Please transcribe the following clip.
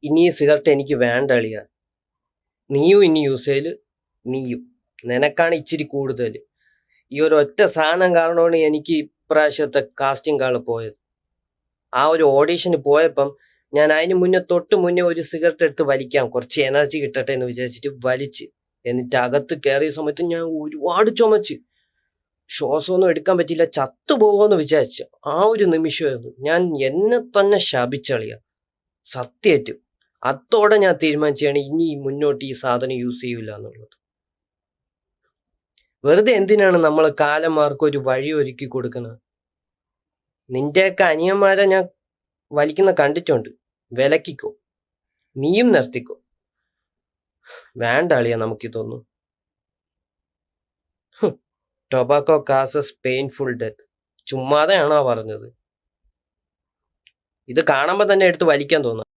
ഇനി ഈ സിഗരറ്റ് എനിക്ക് വേണ്ട അളിയ. നീയും ഇനി യൂസ് ചെയ്യല്. നീയും നിനക്കാണ് ഇച്ചിരി കൂടുതൽ. ഈ ഒരു ഒറ്റ സാധനം കാരണമാണ് എനിക്ക് ഇപ്രാവശ്യത്തെ കാസ്റ്റിംഗ് കാൾ പോയത്. ആ ഒരു ഓഡീഷന് പോയപ്പം ഞാൻ അതിന് തൊട്ട് മുന്നേ ഒരു സിഗരറ്റ് എടുത്ത് വലിക്കാം, കുറച്ച് എനർജി കിട്ടട്ടെ എന്ന് വിചാരിച്ചിട്ട് വലിച്ച്. എന്നിട്ട് അകത്ത് കയറിയ സമയത്ത് ഞാൻ ഒരുപാട് ചുമച്ച്. ശ്വാസമൊന്നും എടുക്കാൻ പറ്റില്ല, ചത്തുപോകുമെന്ന് വിചാരിച്ചു. ആ ഒരു നിമിഷമായിരുന്നു. ഞാൻ എന്നെ തന്നെ ശപിച്ചളിയ സത്യമായിട്ടും. അതോടെ ഞാൻ തീരുമാനിച്ചാണ് ഇനി മുന്നോട്ട് ഈ സാധനം യൂസ് ചെയ്യൂല എന്നുള്ളത്. വെറുതെ എന്തിനാണ് നമ്മൾ കാലന്മാർക്ക് ഒരു വഴി ഒരുക്കി കൊടുക്കുന്നത്? നിന്റെയൊക്കെ അനിയന്മാരെ ഞാൻ വലിക്കുന്ന കണ്ടിട്ടുണ്ട്. വിലക്കിക്കോ, നീയും നിർത്തിക്കോ. വേണ്ട അളിയ നമുക്കിതൊന്നും. Tobacco causes painful death. ചുമ്മാതെയാണോ പറഞ്ഞത്? ഇത് കാണുമ്പോൾ തന്നെ എടുത്ത് വലിക്കാൻ തോന്നുന്നു.